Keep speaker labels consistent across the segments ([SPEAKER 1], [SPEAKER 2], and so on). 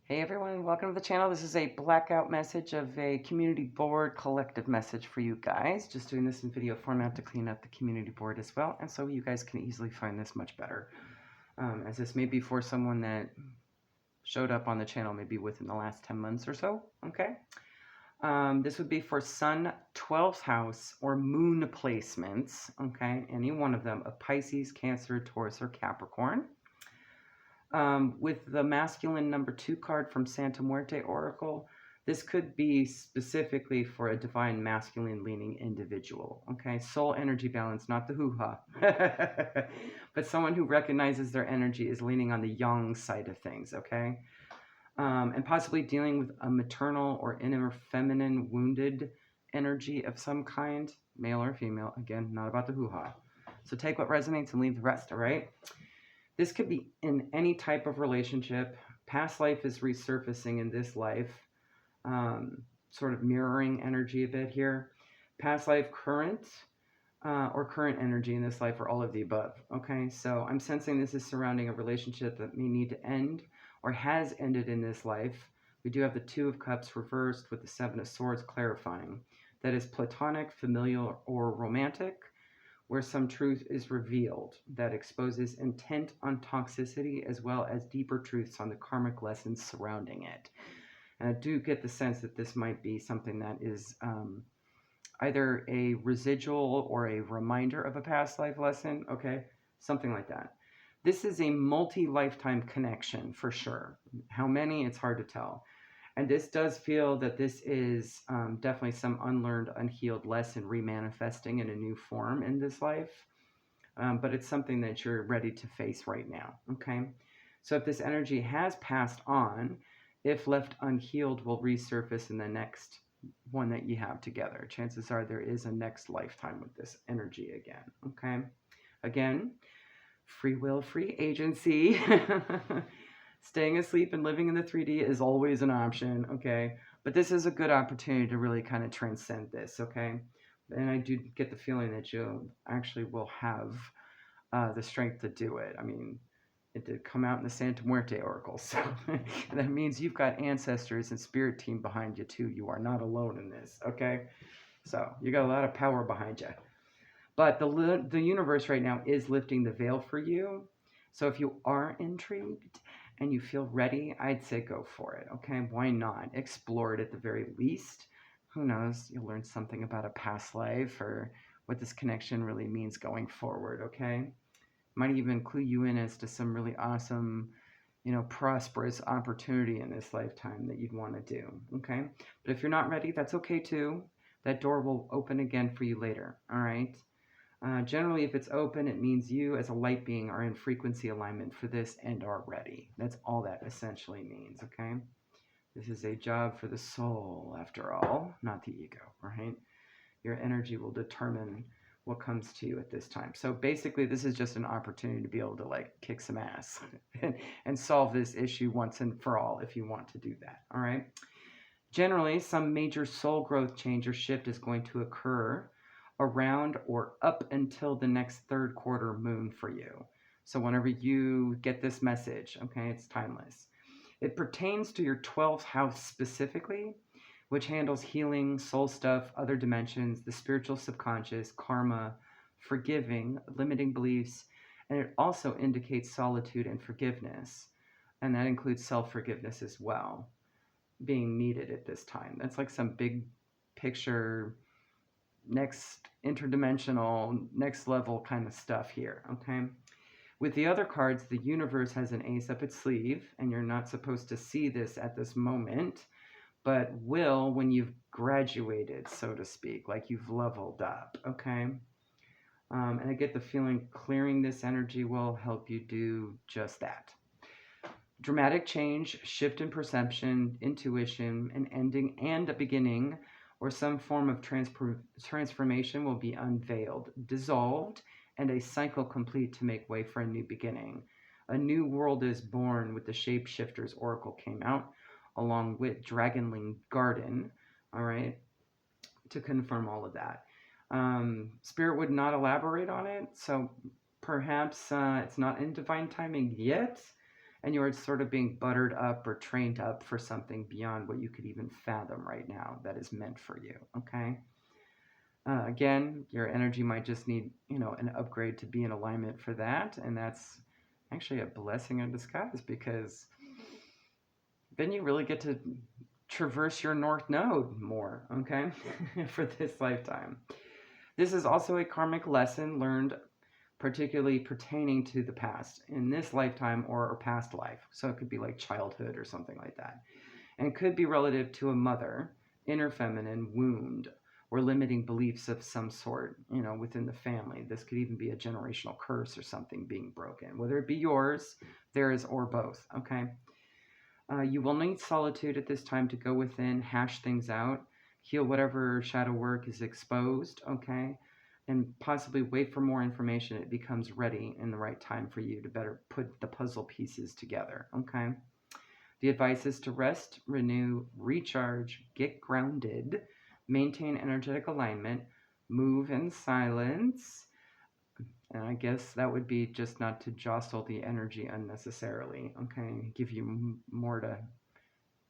[SPEAKER 1] Hey everyone, welcome to the channel. This is a blackout message of a community board collective message for you guys. Just doing this in video format to clean up the community board as well, and so you guys can easily find this much better. As this may be for someone that showed up on the channel maybe within the last 10 months or so, okay? This would be for Sun 12th house or moon placements, okay? Any one of them, of Pisces, Cancer, Taurus, or Capricorn. With the masculine number 2 card from Santa Muerte Oracle, this could be specifically for a divine masculine leaning individual. Okay, soul energy balance, not the hoo-ha, but someone who recognizes their energy is leaning on the yang side of things. Okay, and possibly dealing with a maternal or inner feminine wounded energy of some kind, male or female. Again, not about the hoo-ha. So take what resonates and leave the rest. All right. This could be in any type of relationship. Past life is resurfacing in this life, sort of mirroring energy a bit here. Past life, current, or current energy in this life, or all of the above. Okay, so I'm sensing this is surrounding a relationship that may need to end or has ended in this life. We do have the 2 of Cups reversed with the 7 of Swords clarifying. That is platonic, familial, or romantic, where some truth is revealed that exposes intent on toxicity as well as deeper truths on the karmic lessons surrounding it. And I do get the sense that this might be something that is either a residual or a reminder of a past life lesson, okay? Something like that. This is a multi-lifetime connection for sure. How many, it's hard to tell. And this does feel that this is definitely some unlearned, unhealed lesson remanifesting in a new form in this life. But it's something that you're ready to face right now, okay? So if this energy has passed on, if left unhealed, will resurface in the next one that you have together. Chances are there is a next lifetime with this energy again, okay? Again, free will, free agency. Staying asleep and living in the 3D is always an option, okay? But this is a good opportunity to really kind of transcend this, okay? And I do get the feeling that you actually will have the strength to do it. I mean, it did come out in the Santa Muerte Oracle, so that means you've got ancestors and spirit team behind you too. You are not alone in this, okay? So you got a lot of power behind you. But the universe right now is lifting the veil for you. So if you are intrigued and you feel ready, I'd say go for it, okay? Why not? Explore it at the very least. Who knows? You'll learn something about a past life or what this connection really means going forward, okay? Might even clue you in as to some really awesome, prosperous opportunity in this lifetime that you'd want to do, okay? But if you're not ready, that's okay too. That door will open again for you later, all right? Generally, if it's open, it means you as a light being are in frequency alignment for this and are ready. That's all that essentially means, okay? This is a job for the soul, after all, not the ego, right? Your energy will determine what comes to you at this time. So basically, this is just an opportunity to be able to, like, kick some ass and solve this issue once and for all if you want to do that, all right? Generally, some major soul growth change or shift is going to occur around or up until the next 3rd quarter moon for you. So whenever you get this message, okay, it's timeless. It pertains to your 12th house specifically, which handles healing, soul stuff, other dimensions, the spiritual subconscious, karma, forgiving, limiting beliefs, and it also indicates solitude and forgiveness. And that includes self-forgiveness as well, being needed at this time. That's like some big picture, next interdimensional, next level kind of stuff here, okay? With the other cards, the universe has an ace up its sleeve, and you're not supposed to see this at this moment, but will when you've graduated, so to speak, like you've leveled up, okay? And I get the feeling clearing this energy will help you do just that. Dramatic change, shift in perception, intuition, an ending and a beginning, or some form of transformation will be unveiled, dissolved, and a cycle complete to make way for a new beginning. A new world is born with the Shapeshifters Oracle came out, along with Dragonling Garden, all right, to confirm all of that. Spirit would not elaborate on it, so perhaps it's not in divine timing yet, and you're sort of being buttered up or trained up for something beyond what you could even fathom right now that is meant for you, okay? Again, your energy might just need, an upgrade to be in alignment for that, and that's actually a blessing in disguise, because then you really get to traverse your north node more, okay, for this lifetime. This is also a karmic lesson learned particularly pertaining to the past in this lifetime or past life. So it could be like childhood or something like that. And it could be relative to a mother, inner feminine wound, or limiting beliefs of some sort, within the family. This could even be a generational curse or something being broken, whether it be yours, theirs, or both, okay? You will need solitude at this time to go within, hash things out, heal whatever shadow work is exposed, okay? And possibly wait for more information. It becomes ready in the right time for you to better put the puzzle pieces together, okay? The advice is to rest, renew, recharge, get grounded, maintain energetic alignment, move in silence. And I guess that would be just not to jostle the energy unnecessarily, okay? Give you more to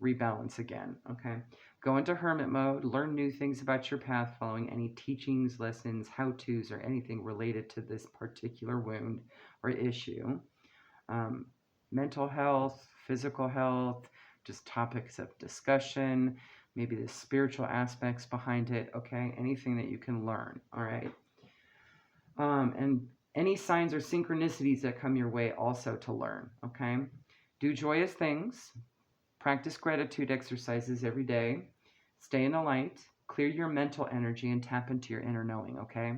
[SPEAKER 1] rebalance again, okay? Go into hermit mode, learn new things about your path following any teachings, lessons, how-tos, or anything related to this particular wound or issue. Mental health, physical health, just topics of discussion, maybe the spiritual aspects behind it, okay? Anything that you can learn, all right? And any signs or synchronicities that come your way also to learn, okay? Do joyous things, practice gratitude exercises every day, stay in the light, clear your mental energy, and tap into your inner knowing, okay?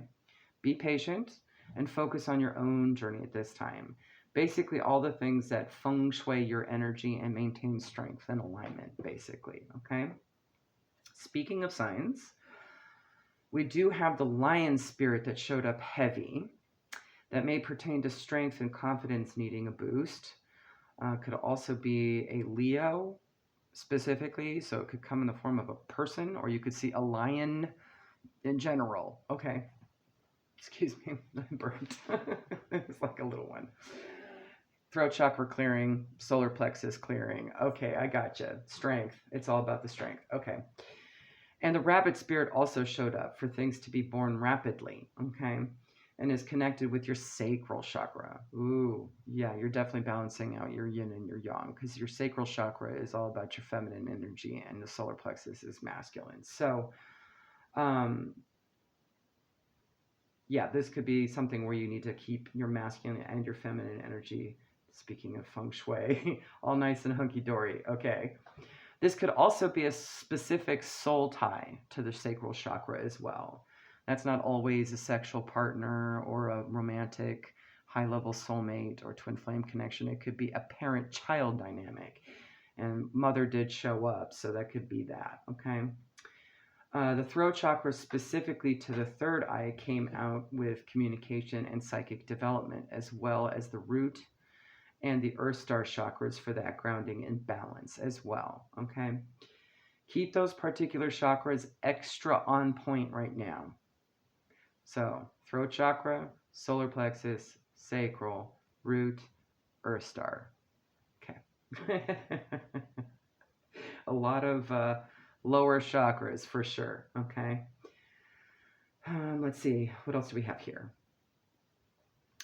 [SPEAKER 1] Be patient and focus on your own journey at this time. Basically, all the things that feng shui your energy and maintain strength and alignment, basically, okay? Speaking of signs, we do have the lion spirit that showed up heavy. That may pertain to strength and confidence needing a boost. Could also be a Leo specifically, so it could come in the form of a person, or you could see a lion in general. Okay. Excuse me, I'm burnt. It's like a little one. Throat chakra clearing, solar plexus clearing. Okay, I gotcha. Strength. It's all about the strength. Okay. And the rabbit spirit also showed up for things to be born rapidly. Okay. And is connected with your sacral chakra. Ooh, yeah, you're definitely balancing out your yin and your yang, because your sacral chakra is all about your feminine energy and the solar plexus is masculine. So, yeah, this could be something where you need to keep your masculine and your feminine energy, speaking of feng shui, all nice and hunky-dory. Okay. This could also be a specific soul tie to the sacral chakra as well. That's not always a sexual partner or a romantic high-level soulmate or twin flame connection. It could be a parent-child dynamic. And mother did show up, so that could be that, okay? The throat chakra, specifically to the third eye, came out with communication and psychic development, as well as the root and the earth star chakras for that grounding and balance as well, okay? Keep those particular chakras extra on point right now. So, throat chakra, solar plexus, sacral, root, earth star. Okay. A lot of lower chakras for sure, okay? Let's see, what else do we have here?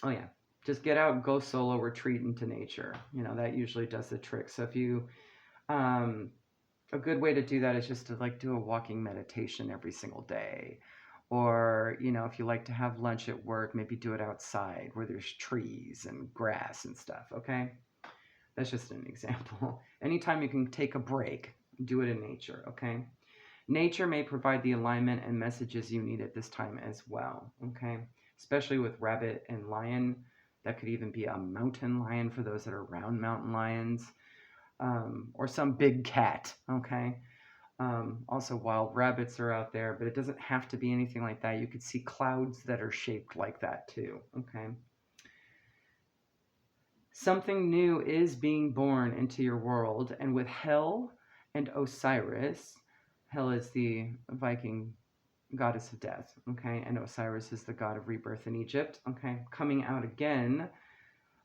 [SPEAKER 1] Oh yeah, just get out, go solo, retreat into nature. That usually does the trick. So if you, a good way to do that is just to do a walking meditation every single day. Or, if you like to have lunch at work, maybe do it outside where there's trees and grass and stuff, okay? That's just an example. Anytime you can take a break, do it in nature, okay? Nature may provide the alignment and messages you need at this time as well, okay? Especially with rabbit and lion. That could even be a mountain lion for those that are around mountain lions, or some big cat, okay? Also, wild rabbits are out there, but it doesn't have to be anything like that. You could see clouds that are shaped like that too, okay? Something new is being born into your world, and with Hel and Osiris, Hel is the Viking goddess of death, okay, and Osiris is the god of rebirth in Egypt, okay, coming out again,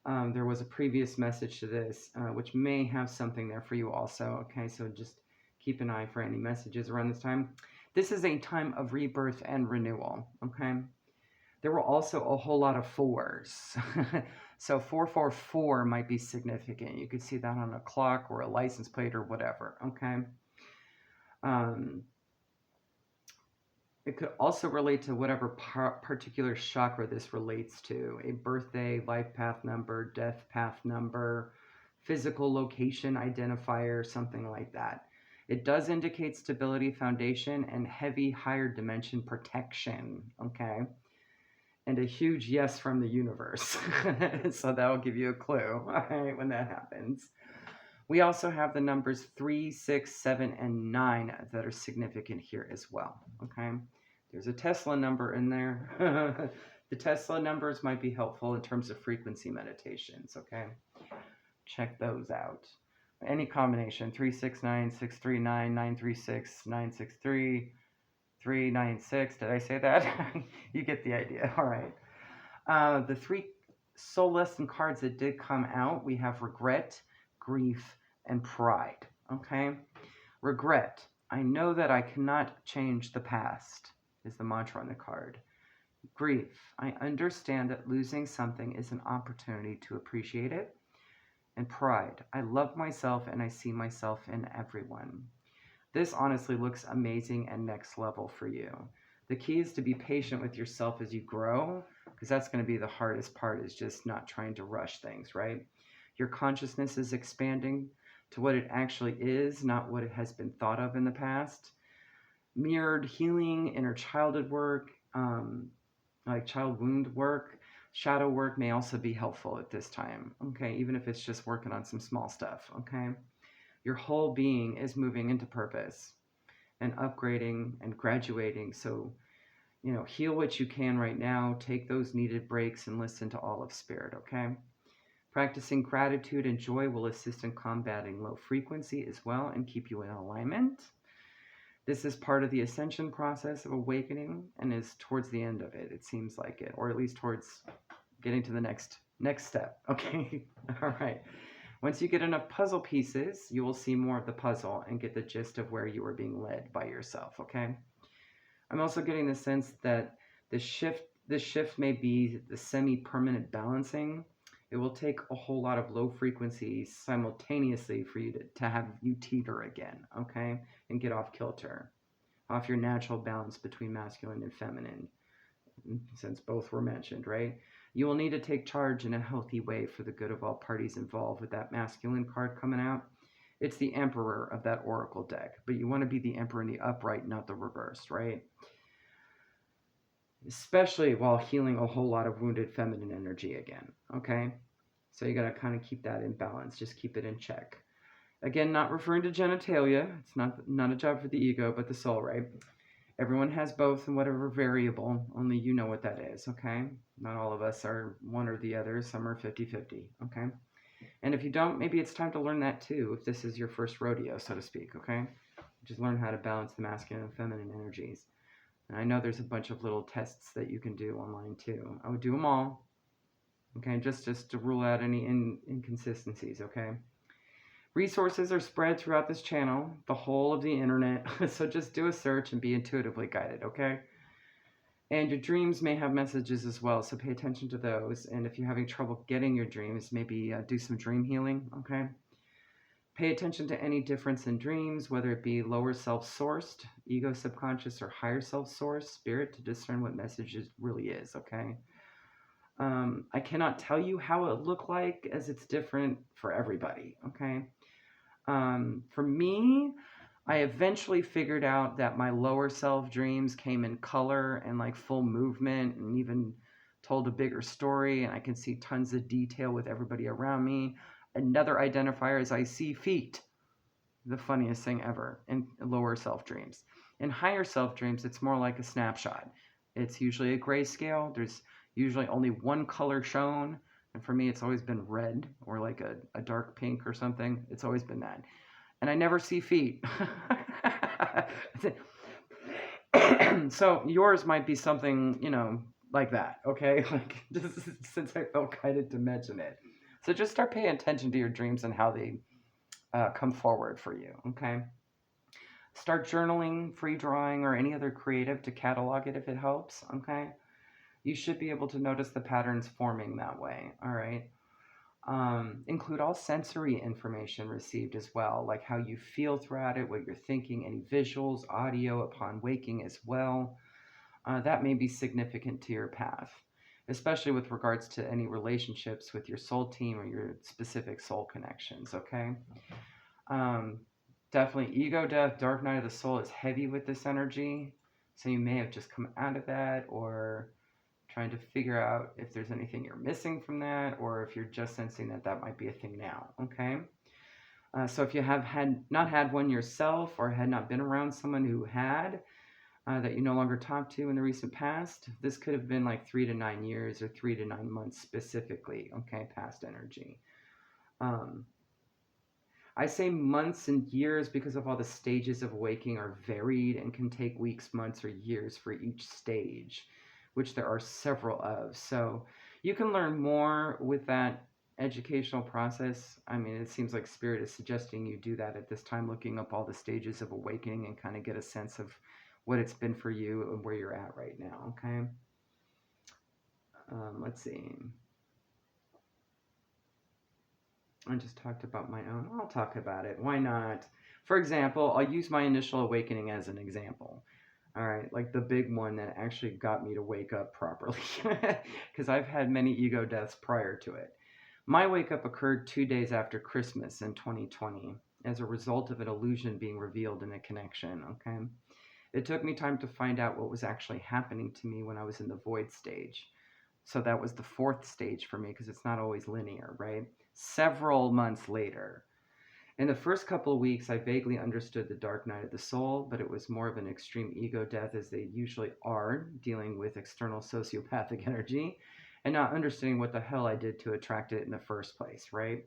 [SPEAKER 1] There was a previous message to this, which may have something there for you also. Okay, so just keep an eye for any messages around this time. This is a time of rebirth and renewal. Okay, there were also a whole lot of fours. So 444 might be significant. You could see that on a clock or a license plate or whatever. Okay. Um, It could also relate to whatever particular chakra this relates to: a birthday, life path number, death path number, physical location identifier, something like that. It does indicate stability, foundation, and heavy higher dimension protection. Okay. And a huge yes from the universe. So that'll give you a clue, all right, when that happens. We also have the numbers 3, 6, 7, and 9 that are significant here as well. Okay. There's a Tesla number in there. The Tesla numbers might be helpful in terms of frequency meditations. Okay. Check those out. Any combination: 369, 639, 936, 963, 396. Did I say that? You get the idea. All right. The 3 soul lesson cards that did come out, we have regret, grief, and pride. Okay. Regret: I know that I cannot change the past, is the mantra on the card. Grief: I understand that losing something is an opportunity to appreciate it. And pride: I love myself and I see myself in everyone. This honestly looks amazing and next level for you. The key is to be patient with yourself as you grow, because that's going to be the hardest part, is just not trying to rush things, right? Your consciousness is expanding to what it actually is, not what it has been thought of in the past. Mirrored healing, inner childhood work, like child wound work, shadow work may also be helpful at this time. Okay, even if it's just working on some small stuff. Okay, your whole being is moving into purpose and upgrading and graduating. So, heal what you can right now. Take those needed breaks and listen to all of spirit. Okay. Practicing gratitude and joy will assist in combating low frequency as well and keep you in alignment. This is part of the ascension process of awakening and is towards the end of it. It seems like it, or at least towards getting to the next step. Okay. All right. Once you get enough puzzle pieces, you will see more of the puzzle and get the gist of where you are being led by yourself. Okay. I'm also getting the sense that this shift may be the semi-permanent balancing. It will take a whole lot of low frequencies simultaneously for you to have you teeter again, okay? And get off kilter, off your natural balance between masculine and feminine, since both were mentioned, right? You will need to take charge in a healthy way for the good of all parties involved. With that masculine card coming out, it's the emperor of that oracle deck, but you want to be the emperor in the upright, not the reversed, right? Especially while healing a whole lot of wounded feminine energy again, okay? So you got to kind of keep that in balance. Just keep it in check. Again, not referring to genitalia. It's not a job for the ego, but the soul, right? Everyone has both in whatever variable. Only you know what that is, okay? Not all of us are one or the other. Some are 50-50, okay? And if you don't, maybe it's time to learn that too, if this is your first rodeo, so to speak, okay? Just learn how to balance the masculine and feminine energies. And I know there's a bunch of little tests that you can do online too. I would do them all. Okay, just to rule out any inconsistencies, okay? Resources are spread throughout this channel, the whole of the internet. So just do a search and be intuitively guided, okay? And your dreams may have messages as well, so pay attention to those. And if you're having trouble getting your dreams, maybe do some dream healing, okay? Pay attention to any difference in dreams, whether it be lower self-sourced, ego subconscious, or higher self-sourced, spirit, to discern what message it really is, okay? I cannot tell you how it looked like, as it's different for everybody, okay? For me, I eventually figured out that my lower self dreams came in color and like full movement and even told a bigger story, and I can see tons of detail with everybody around me. Another identifier is I see feet. The funniest thing ever in lower self dreams. In higher self dreams, it's more like a snapshot. It's usually a grayscale. There's usually only one color shown. And for me, it's always been red or like a dark pink or something. It's always been that. And I never see feet. So yours might be something, like that, okay? Like, just since I felt guided to mention it. So just start paying attention to your dreams and how they come forward for you, okay? Start journaling, free drawing, or any other creative to catalog it if it helps, okay? You should be able to notice the patterns forming that way, all right? Include all sensory information received as well, like how you feel throughout it, what you're thinking, any visuals, audio upon waking as well. That may be significant to your path, especially with regards to any relationships with your soul team or your specific soul connections, okay? Um, Definitely ego death, dark night of the soul is heavy with this energy. So you may have just come out of that or trying to figure out if there's anything you're missing from that or if you're just sensing that that might be a thing now, okay? So if you have not had one yourself or had not been around someone who had, that you no longer talk to in the recent past, this could have been like 3 to 9 years or 3 to 9 months specifically, okay, past energy. Um, I say months and years because of all the stages of waking are varied and can take weeks, months, or years for each stage, which there are several of. So you can learn more with that educational process. I mean, it seems like Spirit is suggesting you do that at this time, looking up all the stages of awakening and kind of get a sense of what it's been for you and where you're at right now, okay? Let's see. I just talked about my own. I'll talk about it. Why not? For example, I'll use my initial awakening as an example. All right, like the big one that actually got me to wake up properly, because I've had many ego deaths prior to it. My wake up occurred 2 days after Christmas in 2020 as a result of an illusion being revealed in a connection, okay? It took me time to find out what was actually happening to me when I was in the void stage. So that was the fourth stage for me because it's not always linear, right? Several months later. In the first couple of weeks, I vaguely understood the dark night of the soul, but it was more of an extreme ego death as they usually are, dealing with external sociopathic energy and not understanding what the hell I did to attract it in the first place, right?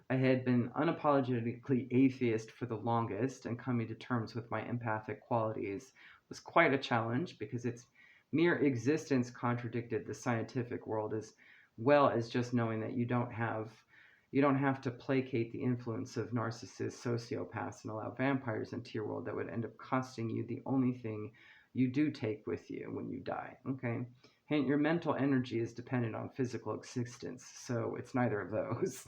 [SPEAKER 1] I had been unapologetically atheist for the longest, and coming to terms with my empathic qualities was quite a challenge because its mere existence contradicted the scientific world as well as just knowing that you don't have to placate the influence of narcissists, sociopaths, and allow vampires into your world that would end up costing you the only thing you do take with you when you die. Okay? Hint, your mental energy is dependent on physical existence, so it's neither of those.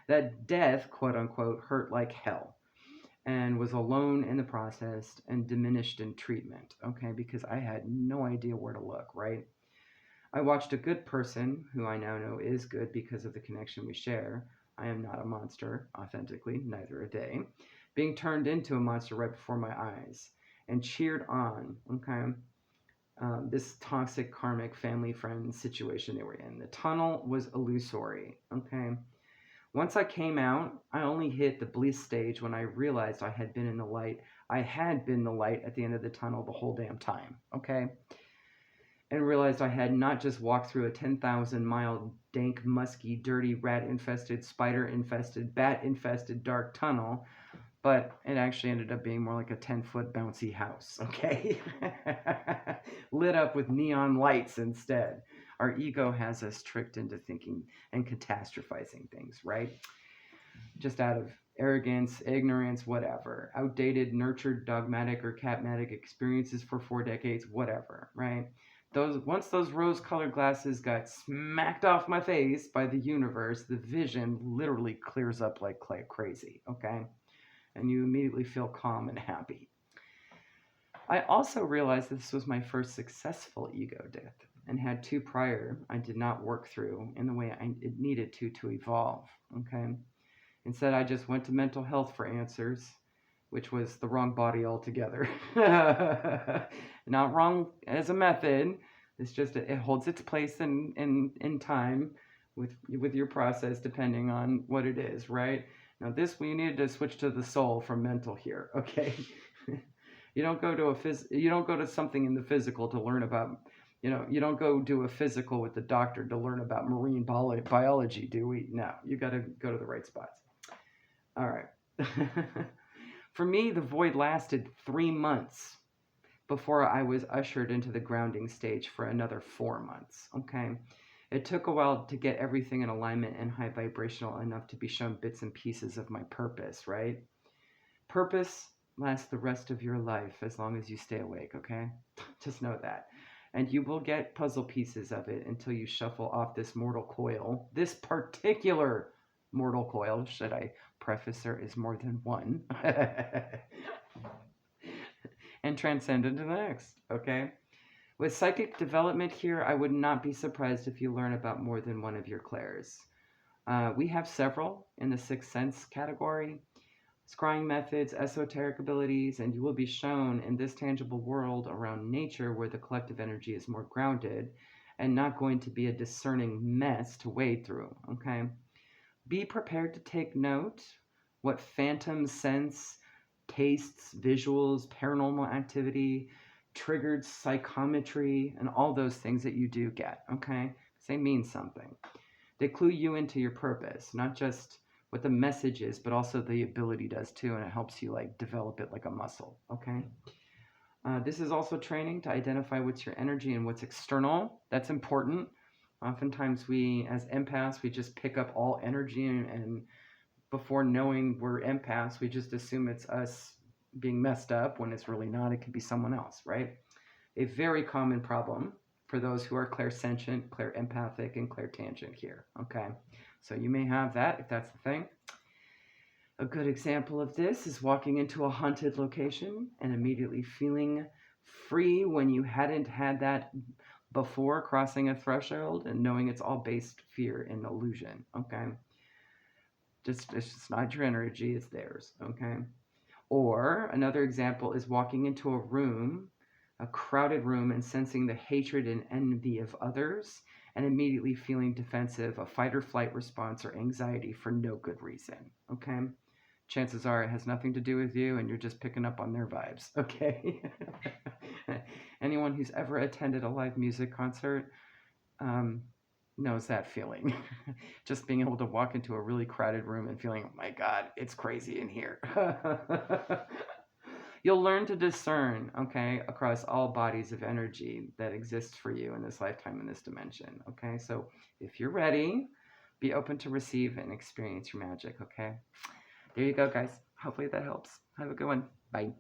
[SPEAKER 1] That death, quote unquote, hurt like hell and was alone in the process and diminished in treatment, okay, because I had no idea where to look, right? I watched a good person, who I now know is good because of the connection we share. I am not a monster, authentically, neither a day, being turned into a monster right before my eyes and cheered on, okay? This toxic karmic family friend situation they were in. The tunnel was illusory, okay? Once I came out, I only hit the bliss stage when I realized I had been in the light. I had been the light at the end of the tunnel the whole damn time, okay? And realized I had not just walked through a 10,000-mile dank, musky, dirty, rat-infested, spider-infested, bat-infested dark tunnel, but it actually ended up being more like a 10-foot bouncy house, okay? Lit up with neon lights instead. Our ego has us tricked into thinking and catastrophizing things, right? Just out of arrogance, ignorance, whatever. Outdated, nurtured, dogmatic, or catmatic experiences for 4 decades, whatever, right? Once those rose-colored glasses got smacked off my face by the universe, the vision literally clears up like crazy, okay? And you immediately feel calm and happy. I also realized that this was my first successful ego death and had two prior I did not work through in the way it needed to evolve, okay? Instead, I just went to mental health for answers, which was the wrong body altogether. Not wrong as a method. It's just it holds its place in time with your process depending on what it is, right? Now this we needed to switch to the soul from mental here, okay? You don't go to something in the physical to learn about, you don't go do a physical with the doctor to learn about marine biology, do we? No, you got to go to the right spots. All right. For me, the void lasted 3 months before I was ushered into the grounding stage for another 4 months, okay? It took a while to get everything in alignment and high vibrational enough to be shown bits and pieces of my purpose, right? Purpose lasts the rest of your life as long as you stay awake, okay? Just know that. And you will get puzzle pieces of it until you shuffle off this mortal coil. This particular mortal coil, should I preface, there is more than one. And transcend into the next, okay? With psychic development here, I would not be surprised if you learn about more than one of your clairs. We have several in the sixth sense category, scrying methods, esoteric abilities, and you will be shown in this tangible world around nature where the collective energy is more grounded and not going to be a discerning mess to wade through, okay? Be prepared to take note what phantom sense, tastes, visuals, paranormal activity, triggered psychometry, and all those things that you do get, okay? Because they mean something. They clue you into your purpose, not just what the message is, but also the ability does too, and it helps you like develop it like a muscle, okay? This is also training to identify what's your energy and what's external. That's important. Oftentimes we, as empaths, we just pick up all energy and before knowing we're empaths, we just assume it's us being messed up when it's really not. It could be someone else, right? A very common problem for those who are clairsentient, clairempathic, and clairtangent here, okay? So you may have that if that's the thing. A good example of this is walking into a haunted location and immediately feeling free when you hadn't had that before, crossing a threshold and knowing it's all based fear and illusion, okay? It's just not your energy, it's theirs, okay? Or another example is walking into a room, a crowded room, and sensing the hatred and envy of others and immediately feeling defensive, a fight or flight response or anxiety for no good reason, okay? Chances are it has nothing to do with you and you're just picking up on their vibes, okay? Anyone who's ever attended a live music concert knows that feeling. Just being able to walk into a really crowded room and feeling, oh my God, it's crazy in here. You'll learn to discern, okay, across all bodies of energy that exist for you in this lifetime, in this dimension, okay? So if you're ready, be open to receive and experience your magic, okay? There you go, guys. Hopefully that helps. Have a good one. Bye.